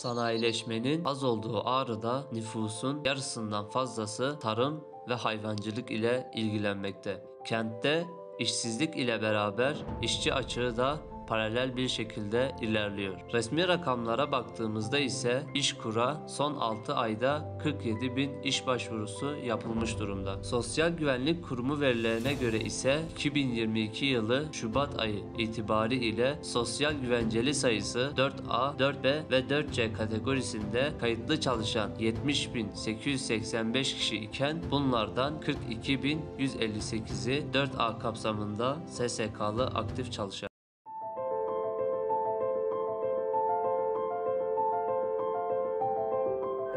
Sanayileşmenin az olduğu Ağrı'da nüfusun yarısından fazlası tarım ve hayvancılık ile ilgilenmekte. Kentte işsizlik ile beraber işçi açığı da paralel bir şekilde ilerliyor. Resmi rakamlara baktığımızda ise İşkur'a son 6 ayda 47 bin iş başvurusu yapılmış durumda. Sosyal Güvenlik Kurumu verilerine göre ise 2022 yılı Şubat ayı itibari ile sosyal güvenceli sayısı 4A, 4B ve 4C kategorisinde kayıtlı çalışan 70.885 kişi iken bunlardan 42.158'i 4A kapsamında SSK'lı aktif çalışan.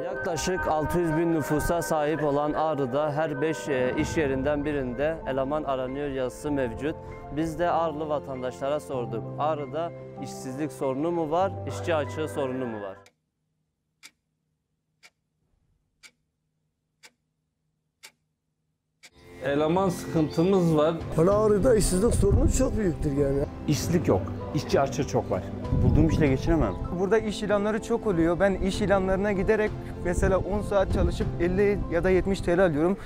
Yaklaşık 600 bin nüfusa sahip olan Ağrı'da her 5 iş yerinden birinde eleman aranıyor yazısı mevcut. Biz de Ağrılı vatandaşlara sorduk. Ağrı'da işsizlik sorunu mu var, işçi açığı sorunu mu var? Eleman sıkıntımız var. Ağrı'da işsizlik sorunu çok büyüktür yani. İşsizlik yok, işçi açığı çok var. Bulduğum işle geçinemem. Burada iş ilanları çok oluyor. Ben iş ilanlarına giderek mesela 10 saat çalışıp 50 ya da 70 TL alıyorum.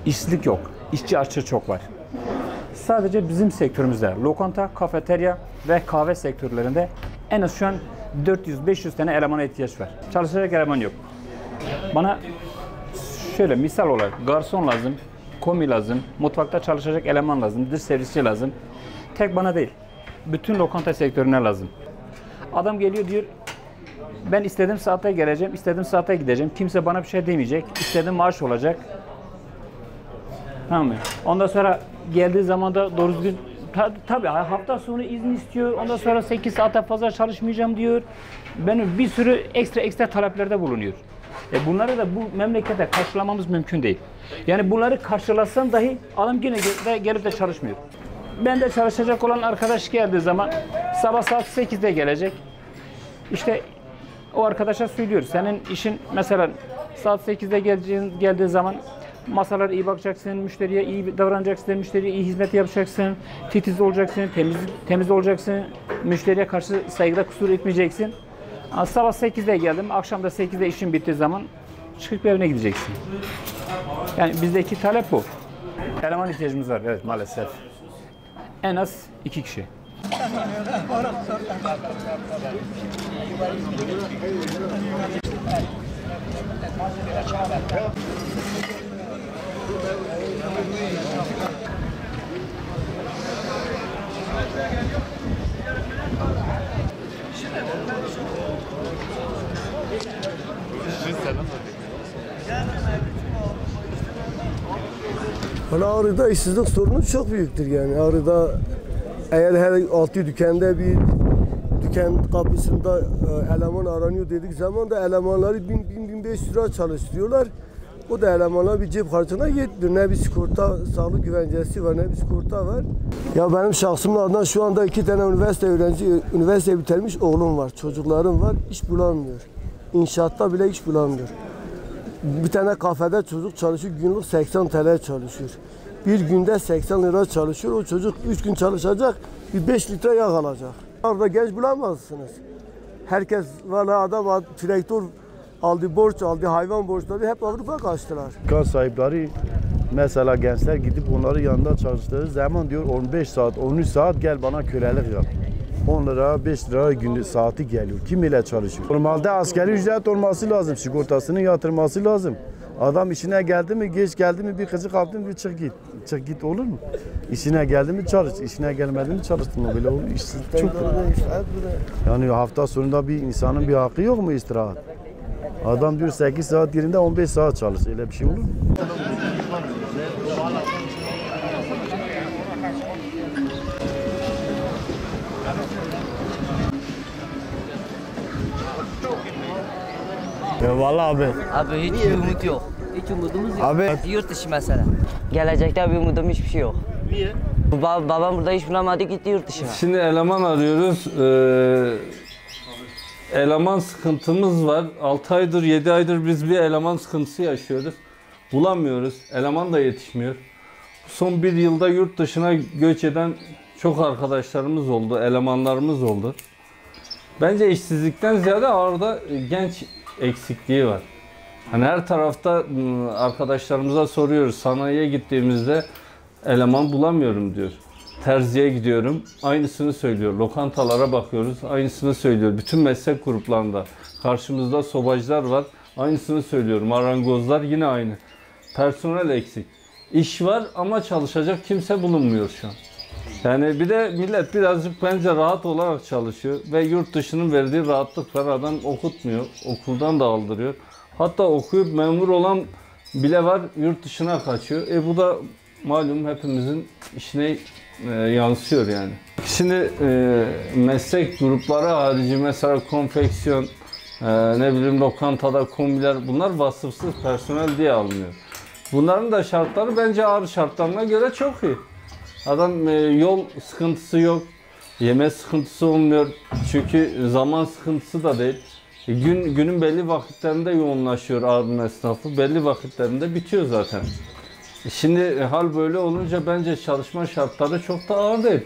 İşsizlik yok, işçi açığı çok var. Sadece bizim sektörümüzde, lokanta, kafeterya ve kahve sektörlerinde en az şu an 400-500 tane elemana ihtiyaç var. Çalışacak eleman yok. Bana şöyle misal olarak garson lazım, komi lazım, mutfakta çalışacak eleman lazım, dış servisçi lazım. Tek bana değil, bütün lokanta sektörüne lazım. Adam geliyor diyor, ben istediğim saate geleceğim, istediğim saate gideceğim. Kimse bana bir şey demeyecek, istediğim maaş olacak. Tamam mı? Ondan sonra geldiği zaman da doğru düzgün tabii hafta sonu izin istiyor. Ondan sonra 8 saate fazla çalışmayacağım diyor. Benim bir sürü ekstra taleplerde bulunuyor. Bunları da bu memlekete karşılamamız mümkün değil. Yani bunları karşılasam dahi adam yine gelip de çalışmıyor. Ben de çalışacak olan arkadaş geldiği zaman sabah saat 8'de gelecek. İşte o arkadaşa söylüyor. Senin işin mesela saat 8'de geldiği zaman masalara iyi bakacaksın, müşteriye iyi davranacaksın, müşteriye iyi hizmet yapacaksın, titiz olacaksın, temiz olacaksın, müşteriye karşı saygıda kusur etmeyeceksin. Sabah 8'de geldim, akşam da 8'de işin bittiği zaman çıkıp evine gideceksin. Yani bizdeki talep bu. Eleman ihtiyacımız var, evet maalesef. En az 2 kişi. Ağrı'da işsizlik sorunu çok büyüktür yani. Ağrı'da eğer her altı dükkanda bir dükkan kapısında eleman aranıyor dedik zaman da elemanları 1000-1500 lira çalıştırıyorlar. O da elemanlar bir cep harcına yetmiyor. Ne bir sigorta, sağlık güvencesi var, ne bir sigorta var. Ya benim şahsımın adına şu anda 2 tane üniversite bitirmiş oğlum var, çocuklarım var, iş bulamıyor. İnşaatta bile iş bulamıyor. Bir tane kafede çocuk çalışıyor, günlük 80 TL çalışıyor. Bir günde 80 lira çalışıyor, o çocuk 3 gün çalışacak, bir 5 litre yağ alacak. Orada genç bulamazsınız. Herkes, valla adam traktör aldı, borç aldı, hayvan borçları hep Avrupa kaçtılar. Dükkan sahipleri mesela gençler gidip onların yanında çalıştığı zaman diyor 15 saat, 13 saat gel bana kölelik yap. 10 lira, 5 lira günlük saati geliyor. Kim ile çalışıyor? Normalde asgari ücret olması lazım, sigortasını yatırması lazım. Adam işine geldi mi, geç geldi mi bir kızı kaptın bir çık git. Çık git olur mu? İşine geldi mi çalış, işine gelmedi mi çalıştın böyle olur. İşsizlik çok. Yani hafta sonunda bir insanın bir hakkı yok mu istirahat? Adam diyor 8 saat yerinde 15 saat çalış. Öyle bir şey olur mu? Ya vallahi abi. Abi hiç umut yok. Hiç umudumuz yok. Abi yurt dışı mesela. Gelecekte bir umudum hiçbir şey yok. Babam burada iş bulamadı, gitti yurt dışına. Şimdi eleman arıyoruz. Eleman sıkıntımız var. 6 aydır 7 aydır biz bir eleman sıkıntısı yaşıyoruz. Bulamıyoruz. Eleman da yetişmiyor. Son bir yılda yurt dışına göç eden çok arkadaşlarımız oldu. Elemanlarımız oldu. Bence işsizlikten ziyade orada genç eksikliği var. Hani her tarafta arkadaşlarımıza soruyoruz. Sanayiye gittiğimizde eleman bulamıyorum diyor. Terziye gidiyorum, aynısını söylüyor. Lokantalara bakıyoruz, aynısını söylüyor. Bütün meslek gruplarında karşımızda sobacılar var, aynısını söylüyor. Marangozlar yine aynı. Personel eksik. İş var ama çalışacak kimse bulunmuyor şu an. Yani bir de millet birazcık bence rahat olarak çalışıyor ve yurt dışının verdiği rahatlık var. Adam okutmuyor, okuldan da aldırıyor. Hatta okuyup memur olan bile var, yurt dışına kaçıyor. Bu da malum hepimizin işine yansıyor yani. Şimdi meslek grupları harici mesela konfeksiyon, ne bileyim lokantada kombiler, bunlar vasıfsız personel diye alınıyor. Bunların da şartları bence ağır şartlarına göre çok iyi. Adam yol sıkıntısı yok, yeme sıkıntısı olmuyor çünkü zaman sıkıntısı da değil. Günün belli vakitlerinde yoğunlaşıyor ağırın esnafı, belli vakitlerinde bitiyor zaten. Şimdi hal böyle olunca bence çalışma şartları çok da ağır değil.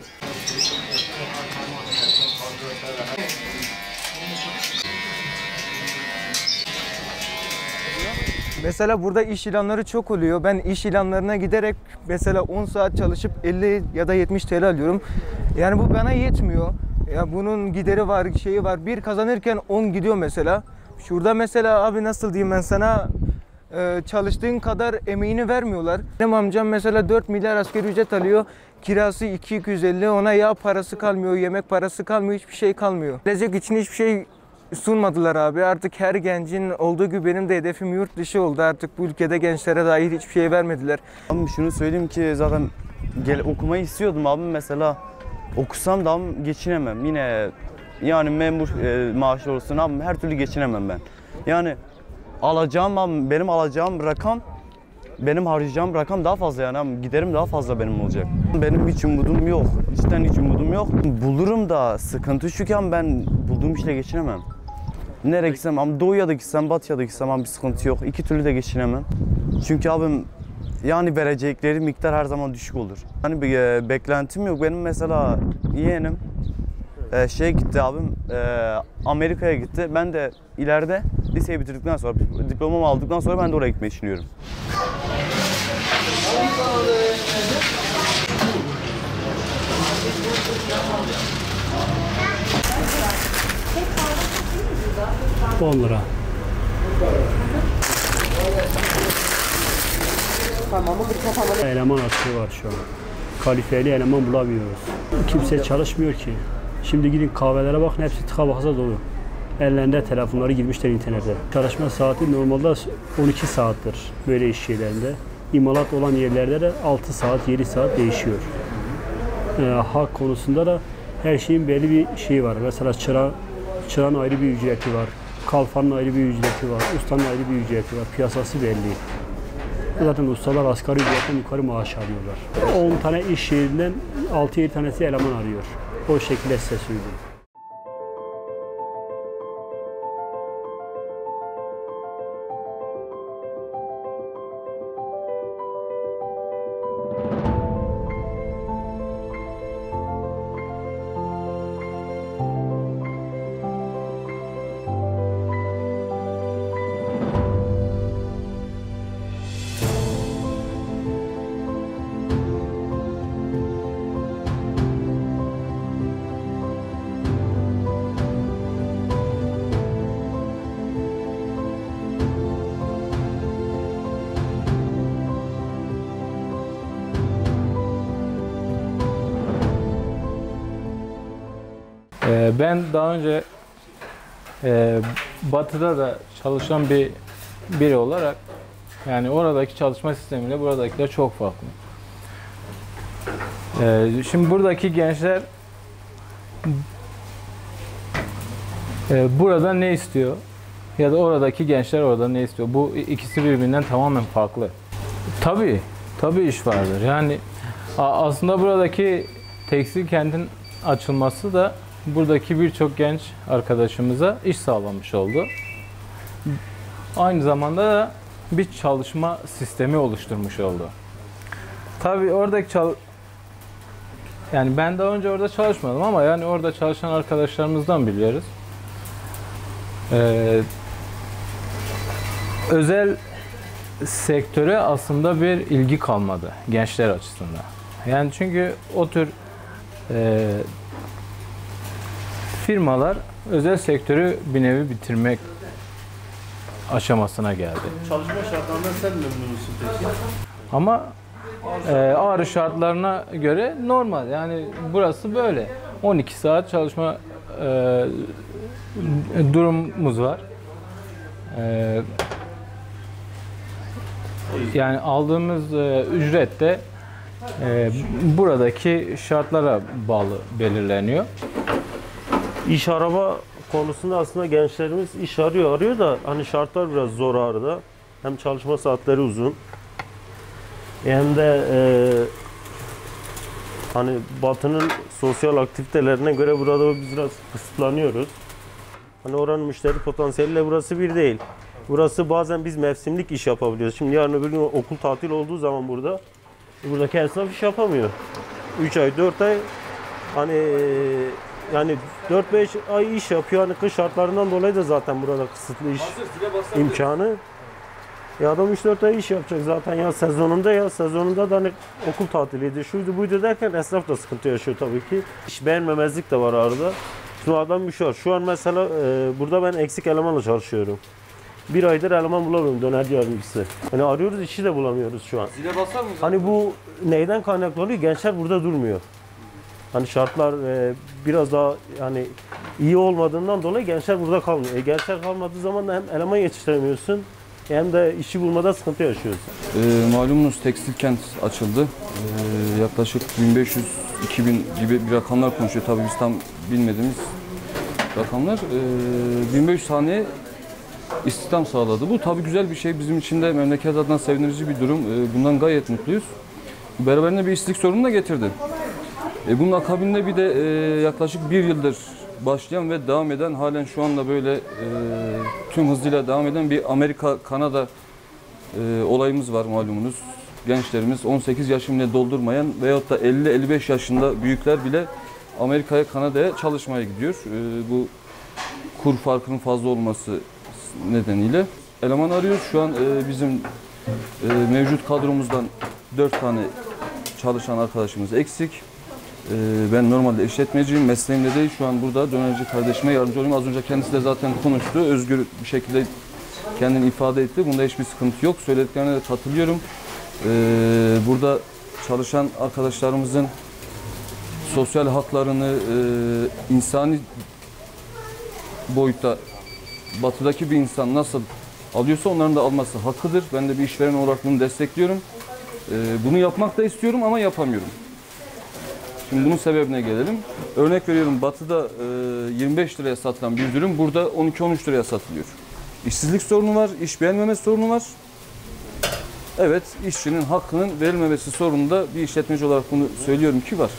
Mesela burada iş ilanları çok oluyor. Ben iş ilanlarına giderek mesela 10 saat çalışıp 50 ya da 70 TL alıyorum. Yani bu bana yetmiyor. Ya bunun gideri var, şeyi var. Bir kazanırken 10 gidiyor mesela. Şurada mesela abi nasıl diyeyim ben sana, çalıştığın kadar emeğini vermiyorlar. Benim amcam mesela 4 milyar asgari ücret alıyor. Kirası 250, ona yağ parası kalmıyor, yemek parası kalmıyor, hiçbir şey kalmıyor. Gelecek için hiçbir şey sunmadılar abi. Artık her gencin olduğu gibi benim de hedefim yurt dışı oldu. Artık bu ülkede gençlere dair hiçbir şey vermediler. Abi şunu söyleyeyim ki zaten okumayı istiyordum abi, mesela okusam da geçinemem. Yine yani memur maaşı olsun abi, her türlü geçinemem ben. Yani benim alacağım rakam, benim harcayacağım rakam daha fazla yani abi, giderim daha fazla benim olacak. Benim hiç umudum yok, cidden hiç umudum yok. Bulurum da sıkıntı şu ki ben bulduğum işle geçinemem. Nereye gitsem, ama doğuya da gitsem, batıya da gitsem ama bir sıkıntı yok. İki türlü de geçinemem. Çünkü abim yani verecekleri miktar her zaman düşük olur. Hani bir beklentim yok. Benim mesela yeğenim gitti abim, Amerika'ya gitti. Ben de ileride liseyi bitirdikten sonra, diplomamı aldıktan sonra ben de oraya gitmeyi düşünüyorum. $10. Eleman açığı var şu an. Kalifeli eleman bulamıyoruz. Kimse çalışmıyor ki. Şimdi gidin kahvelere bakın, hepsi tıka basa dolu. Ellerinde telefonları girmişler internete. Çalışma saati normalde 12 saattir böyle iş yerlerinde. İmalat olan yerlerde de 6 saat, 7 saat değişiyor. Hak konusunda da her şeyin belli bir şeyi var. Mesela çırağın ayrı bir ücreti var. Kalfanın ayrı bir ücreti var. Ustanın ayrı bir ücreti var. Piyasası belli. Zaten ustalar asgari ücretten yukarı maaş alıyorlar. 10 tane iş yerinden 6-7 tanesi eleman arıyor. O şekilde size söyleyeyim. Ben daha önce Batı'da da çalışan biri olarak, yani oradaki çalışma sistemiyle buradakiler çok farklı. Şimdi buradaki gençler burada ne istiyor ya da oradaki gençler orada ne istiyor? Bu ikisi birbirinden tamamen farklı. Tabii iş vardır. Yani Aslında buradaki tekstil kentin açılması da buradaki birçok genç arkadaşımıza iş sağlamış oldu. Aynı zamanda da bir çalışma sistemi oluşturmuş oldu. Tabii oradaki yani ben daha önce orada çalışmadım ama yani orada çalışan arkadaşlarımızdan biliyoruz. Özel sektöre aslında bir ilgi kalmadı gençler açısından. Yani çünkü o tür firmalar özel sektörü bir nevi bitirmek aşamasına geldi. Çalışma şartlarından sen memnun musun peki? Ama Ağrı şartlarına göre normal. Yani burası böyle. 12 saat çalışma durumumuz var. Yani aldığımız ücret de buradaki şartlara bağlı belirleniyor. İş arama konusunda aslında gençlerimiz iş arıyor da hani şartlar biraz zor Ağrı'da. Hem çalışma saatleri uzun. Hem de hani Batı'nın sosyal aktivitelerine göre burada biz biraz kısıtlanıyoruz. Hani oranın müşteri potansiyeliyle burası bir değil. Burası bazen biz mevsimlik iş yapabiliyoruz. Şimdi yarın öbür gün okul tatil olduğu zaman buradaki esnaf iş yapamıyor. 3 ay, 4 ay hani yani 4-5 ay iş yapıyor. Hani kış şartlarından dolayı da zaten burada kısıtlı iş imkanı. Ya adam 3-4 ay iş yapacak zaten ya sezonunda da hani okul tatiliydi, şuydu buydu derken esnaf da sıkıntı yaşıyor tabii ki. İş beğenmemezlik de var arada. Şimdi adam bir şey var. Şu an mesela burada ben eksik elemanla çalışıyorum. Bir aydır eleman bulamıyorum, dönerci yardımcısı. Hani arıyoruz, işi de bulamıyoruz şu an. Zile basar mısın? Hani bu neyden kaynaklı oluyor? Gençler burada durmuyor. Hani şartlar biraz daha yani iyi olmadığından dolayı gençler burada kalmıyor. Gençler kalmadığı zaman da hem eleman yetiştiremiyorsun hem de işi bulmada sıkıntı yaşıyoruz. Malumunuz tekstil kent açıldı. Yaklaşık 1500-2000 gibi bir rakamlar konuşuyor. Tabii biz tam bilmediğimiz rakamlar. 1500 haneye istihdam sağladı. Bu tabii güzel bir şey. Bizim için de memleket adına sevindirici bir durum. Bundan gayet mutluyuz. Beraberinde bir işsizlik sorunu da getirdi. Bunun akabinde bir de yaklaşık bir yıldır başlayan ve devam eden, halen şu anda böyle tüm hızıyla devam eden bir Amerika-Kanada olayımız var malumunuz. Gençlerimiz 18 yaşını bile doldurmayan veyahut da 50-55 yaşında büyükler bile Amerika'ya, Kanada'ya çalışmaya gidiyor. Bu kur farkının fazla olması nedeniyle eleman arıyoruz. Şu an bizim mevcut kadromuzdan 4 tane çalışan arkadaşımız eksik. Ben normalde işletmeciyim, mesleğimde değil. Şu an burada dönerci kardeşime yardımcı oluyorum. Az önce kendisi de zaten konuştu. Özgür bir şekilde kendini ifade etti. Bunda hiçbir sıkıntı yok. Söylediklerine de katılıyorum. Burada çalışan arkadaşlarımızın sosyal haklarını insani boyutta batıdaki bir insan nasıl alıyorsa onların da alması hakkıdır. Ben de bir işveren olarak bunu destekliyorum. Bunu yapmak da istiyorum ama yapamıyorum. Şimdi bunun sebebine gelelim. Örnek veriyorum, Batı'da 25 liraya satılan bir ürün burada 12-13 liraya satılıyor. İşsizlik sorunu var, iş beğenmeme sorunu var. Evet, işçinin hakkının verilmemesi sorunu da bir işletmeci olarak bunu söylüyorum ki var.